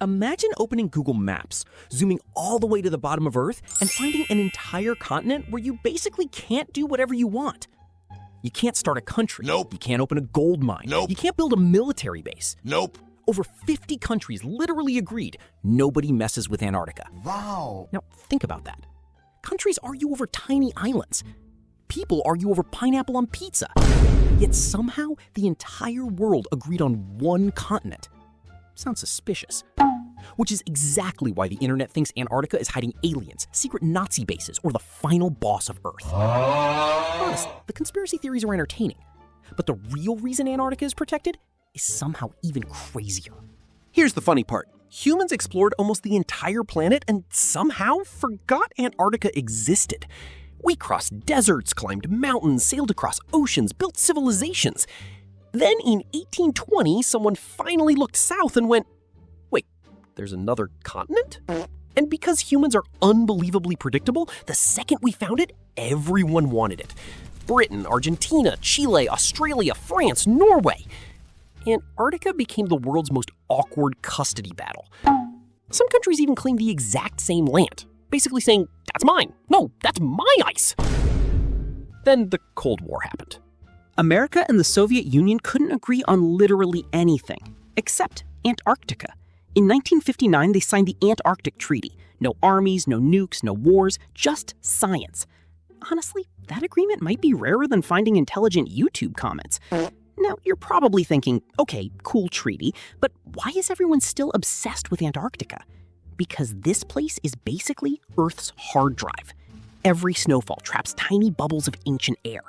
Imagine opening Google Maps, zooming all the way to the bottom of Earth, and finding an entire continent where you basically can't do whatever you want. You can't start a country. Nope. You can't open a gold mine. Nope. You can't build a military base. Nope. Over 50 countries literally agreed nobody messes with Antarctica. Wow. Now, think about that. Countries argue over tiny islands. People argue over pineapple on pizza. Yet somehow, the entire world agreed on one continent. Sounds suspicious. Which is exactly why the internet thinks Antarctica is hiding aliens, secret Nazi bases, or the final boss of Earth. Honestly, the conspiracy theories are entertaining. But the real reason Antarctica is protected is somehow even crazier. Here's the funny part. Humans explored almost the entire planet and somehow forgot Antarctica existed. We crossed deserts, climbed mountains, sailed across oceans, built civilizations. Then in 1820, someone finally looked south and went, wait, there's another continent? And because humans are unbelievably predictable, the second we found it, everyone wanted it. Britain, Argentina, Chile, Australia, France, Norway. Antarctica became the world's most awkward custody battle. Some countries even claim the exact same land, basically saying, that's mine. No, that's my ice. Then the Cold War happened. America and the Soviet Union couldn't agree on literally anything, except Antarctica. In 1959, they signed the Antarctic Treaty. No armies, no nukes, no wars, just science. Honestly, that agreement might be rarer than finding intelligent YouTube comments. Now, you're probably thinking, okay, cool treaty, but why is everyone still obsessed with Antarctica? Because this place is basically Earth's hard drive. Every snowfall traps tiny bubbles of ancient air.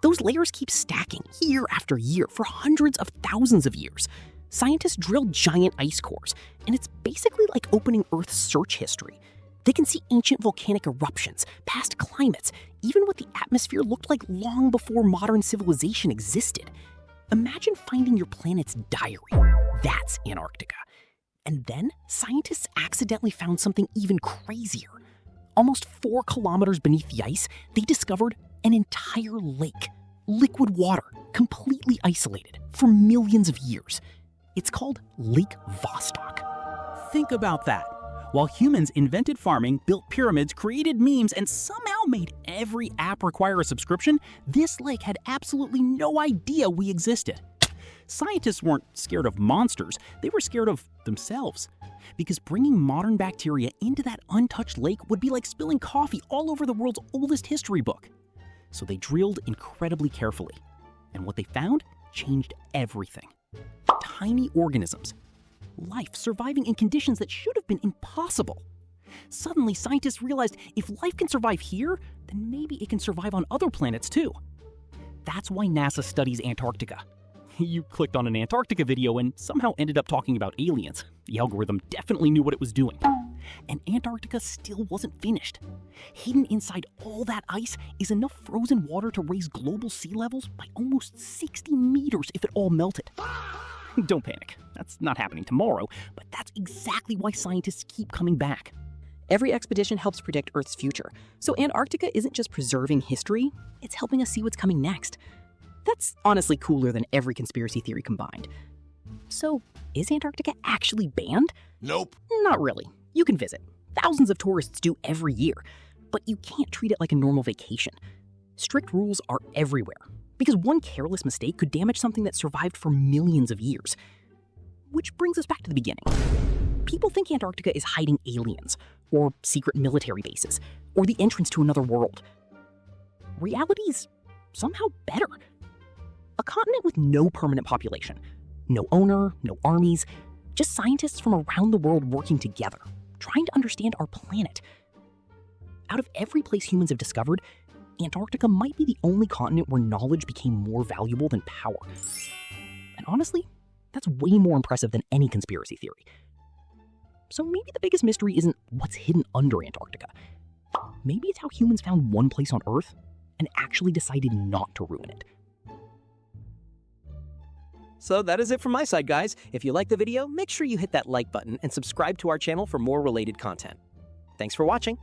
Those layers keep stacking year after year for hundreds of thousands of years. Scientists drill giant ice cores, and it's basically like opening Earth's search history. They can see ancient volcanic eruptions, past climates, even what the atmosphere looked like long before modern civilization existed. Imagine finding your planet's diary. That's Antarctica. And then scientists accidentally found something even crazier. Almost 4 kilometers beneath the ice, they discovered an entire lake. Liquid water, completely isolated for millions of years. It's called Lake Vostok. Think about that. While humans invented farming, built pyramids, created memes, and somehow made every app require a subscription, this lake had absolutely no idea we existed. Scientists weren't scared of monsters, they were scared of themselves. Because bringing modern bacteria into that untouched lake would be like spilling coffee all over the world's oldest history book. So they drilled incredibly carefully. And what they found changed everything. Tiny organisms. Life surviving in conditions that should have been impossible. Suddenly, scientists realized if life can survive here, then maybe it can survive on other planets too. That's why NASA studies Antarctica. You clicked on an Antarctica video and somehow ended up talking about aliens. The algorithm definitely knew what it was doing. And Antarctica still wasn't finished. Hidden inside all that ice is enough frozen water to raise global sea levels by almost 60 meters if it all melted. Don't panic. That's not happening tomorrow, but that's exactly why scientists keep coming back. Every expedition helps predict Earth's future, so Antarctica isn't just preserving history, it's helping us see what's coming next. That's honestly cooler than every conspiracy theory combined. So, is Antarctica actually banned? Nope. Not really. You can visit. Thousands of tourists do every year, but you can't treat it like a normal vacation. Strict rules are everywhere, because one careless mistake could damage something that survived for millions of years. Which brings us back to the beginning. People think Antarctica is hiding aliens, or secret military bases, or the entrance to another world. Reality's somehow better. A continent with no permanent population, no owner, no armies, just scientists from around the world working together, trying to understand our planet. Out of every place humans have discovered, Antarctica might be the only continent where knowledge became more valuable than power. And honestly, that's way more impressive than any conspiracy theory. So maybe the biggest mystery isn't what's hidden under Antarctica. Maybe it's how humans found one place on Earth and actually decided not to ruin it. So that is it from my side, guys. If you liked the video, make sure you hit that like button and subscribe to our channel for more related content. Thanks for watching.